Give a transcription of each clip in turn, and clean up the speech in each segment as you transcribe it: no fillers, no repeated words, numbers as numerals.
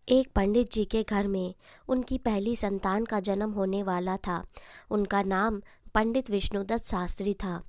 एक पंडित जी के घर में उनकी पहली संतान का जन्म होने वाला था। उनका नाम पंडित विष्णुदत्त शास्त्री था।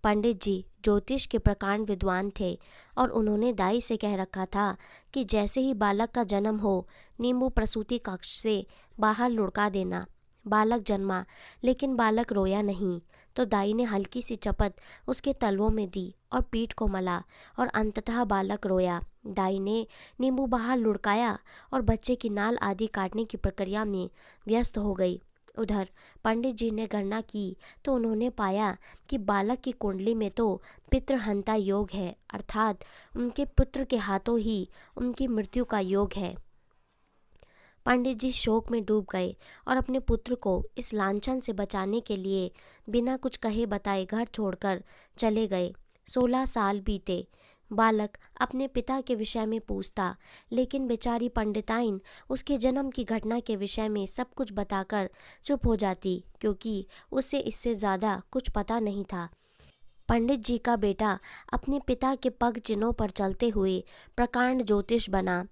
पंडित जी ज्योतिष के प्रकांड विद्वान थे और उन्होंने दाई से कह रखा था कि जैसे ही बालक का जन्म हो, नींबू प्रसूति कक्ष से बाहर लुढ़का देना। बालक जन्मा, लेकिन बालक रोया नहीं, तो दाई ने हल्की सी चपत उसके तलवों में दी और पीठ को मला और अंततः बालक रोया। दाई ने नींबू बाहर लुढ़काया और बच्चे की नाल आदि काटने की प्रक्रिया में व्यस्त हो गई। उधर पंडित जी ने गणना की तो उन्होंने पाया कि बालक की कुंडली में तो पितृहंता योग है, अर्थात उनके पुत्र के हाथों ही उनकी मृत्यु का योग है। पंडित जी शोक में डूब गए और अपने पुत्र को इस लांछन से बचाने के लिए बिना कुछ कहे बताए घर छोड़कर चले गए। 16 साल बीते। बालक अपने पिता के विषय में पूछता, लेकिन बेचारी पंडिताइन उसके जन्म की घटना के विषय में सब कुछ बताकर चुप हो जाती, क्योंकि उसे इससे ज़्यादा कुछ पता नहीं था। पंडित जी का बेटा अपने पिता के पग चिन्हों पर चलते हुए प्रकांड ज्योतिष बना।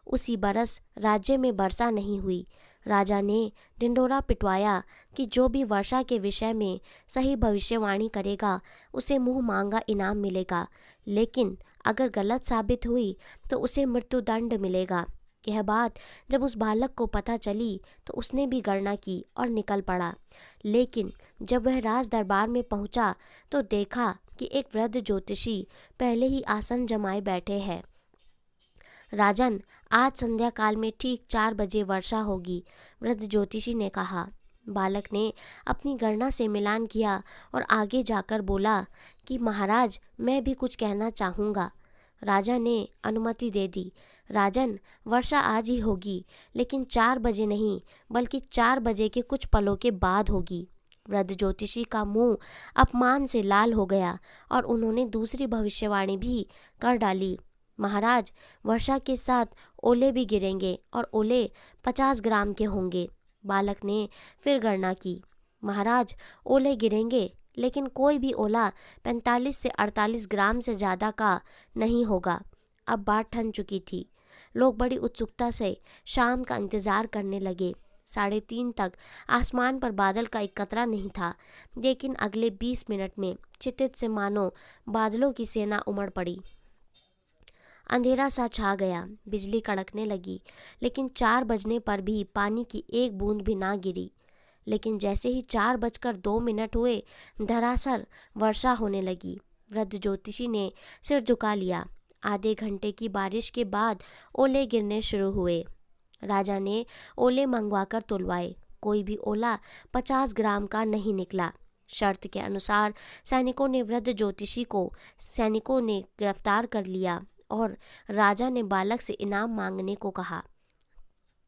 उसी बरस राज्य में वर्षा नहीं हुई। राजा ने ढिंढोरा पिटवाया कि जो भी वर्षा के विषय में सही भविष्यवाणी करेगा उसे मुंह मांगा इनाम मिलेगा, लेकिन अगर गलत साबित हुई तो उसे मृत्युदंड मिलेगा। यह बात जब उस बालक को पता चली तो उसने भी गणना की और निकल पड़ा। लेकिन जब वह राज दरबार में पहुंचा तो देखा कि एक वृद्ध ज्योतिषी पहले ही आसन जमाए बैठे हैं। राजन, आज संध्या काल में ठीक 4 बजे वर्षा होगी, वृद्ध ज्योतिषी ने कहा। बालक ने अपनी गणना से मिलान किया और आगे जाकर बोला कि महाराज, मैं भी कुछ कहना चाहूँगा। राजा ने अनुमति दे दी। राजन, वर्षा आज ही होगी, लेकिन 4 बजे नहीं, बल्कि 4 बजे के कुछ पलों के बाद होगी। वृद्ध ज्योतिषी का मुंह अपमान से लाल हो गया और उन्होंने दूसरी भविष्यवाणी भी कर डाली। महाराज, वर्षा के साथ ओले भी गिरेंगे और ओले 50 ग्राम के होंगे। बालक ने फिर गणना की। महाराज, ओले गिरेंगे, लेकिन कोई भी ओला 45 से 48 ग्राम से ज़्यादा का नहीं होगा। अब बात ठन चुकी थी। लोग बड़ी उत्सुकता से शाम का इंतज़ार करने लगे। 3:30 तक आसमान पर बादल का एक कतरा नहीं था, लेकिन अगले 20 मिनट में क्षितिज से मानो बादलों की सेना उमड़ पड़ी। अंधेरा सा छा गया, बिजली कड़कने लगी, लेकिन 4 बजने पर भी पानी की एक बूंद भी ना गिरी। लेकिन जैसे ही 4:02 हुए, धराशायी वर्षा होने लगी। वृद्ध ज्योतिषी ने सिर झुका लिया। आधे घंटे की बारिश के बाद ओले गिरने शुरू हुए। राजा ने ओले मंगवाकर तुलवाए। कोई भी ओला 50 ग्राम का नहीं निकला। शर्त के अनुसार सैनिकों ने गिरफ्तार कर लिया और राजा ने बालक से इनाम मांगने को कहा।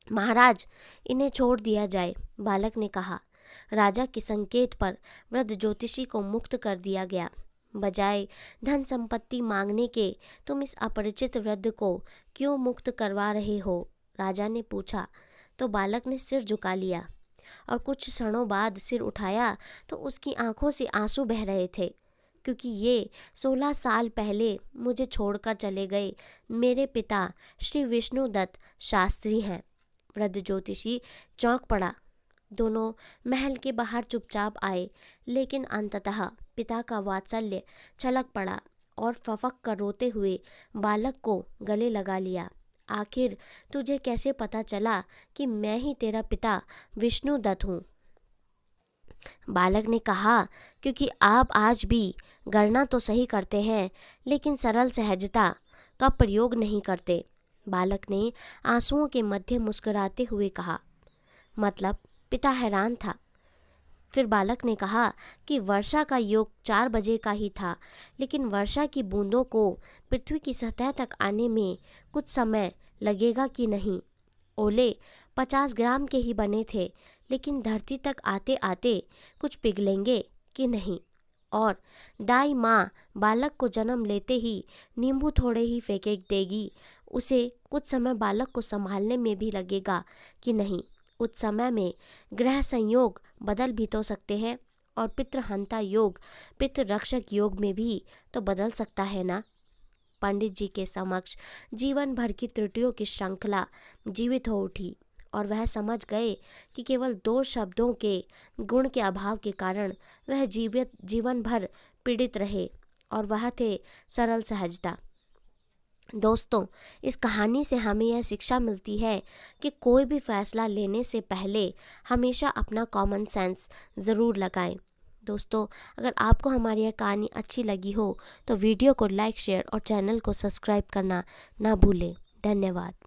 महाराज, इन्हें छोड़ दिया जाए, बालक ने कहा। राजा के संकेत पर वृद्ध ज्योतिषी को मुक्त कर दिया गया। बजाय धन संपत्ति मांगने के तुम इस अपरिचित वृद्ध को क्यों मुक्त करवा रहे हो? राजा ने पूछा। तो बालक ने सिर झुका लिया और कुछ क्षणों बाद सिर उठाया तो उसकी आंखों से आंसू बह रहे थे, क्योंकि ये 16 साल पहले मुझे छोड़कर चले गए मेरे पिता श्री विष्णुदत्त शास्त्री हैं। वृद्ध ज्योतिषी चौंक पड़ा। दोनों महल के बाहर चुपचाप आए, लेकिन अंततः पिता का वात्सल्य छलक पड़ा और फफक कर रोते हुए बालक को गले लगा लिया। आखिर तुझे कैसे पता चला कि मैं ही तेरा पिता विष्णुदत्त हूँ? बालक ने कहा, क्योंकि आप आज भी गणना तो सही करते हैं, लेकिन सरल सहजता का प्रयोग नहीं करते। बालक ने आंसुओं के मध्य मुस्कुराते हुए कहा। मतलब? पिता हैरान था। फिर बालक ने कहा कि वर्षा का योग 4 बजे का ही था, लेकिन वर्षा की बूंदों को पृथ्वी की सतह तक आने में कुछ समय लगेगा कि नहीं? ओले 50 ग्राम के ही बने थे, लेकिन धरती तक आते आते कुछ पिघलेंगे कि नहीं? और दाई माँ बालक को जन्म लेते ही नींबू थोड़े ही फेंक देगी, उसे कुछ समय बालक को संभालने में भी लगेगा कि नहीं? उस समय में ग्रह संयोग बदल भी तो सकते हैं, और पितृहंता योग पितृरक्षक योग में भी तो बदल सकता है ना? पंडित जी के समक्ष जीवन भर की त्रुटियों की श्रृंखला जीवित हो उठी और वह समझ गए कि केवल 2 शब्दों के गुण के अभाव के कारण वह जीवन भर पीड़ित रहे, और वह थे सरल सहजता। दोस्तों, इस कहानी से हमें यह शिक्षा मिलती है कि कोई भी फैसला लेने से पहले हमेशा अपना कॉमन सेंस ज़रूर लगाएं। दोस्तों, अगर आपको हमारी यह कहानी अच्छी लगी हो तो वीडियो को लाइक, शेयर और चैनल को सब्सक्राइब करना ना भूलें। धन्यवाद।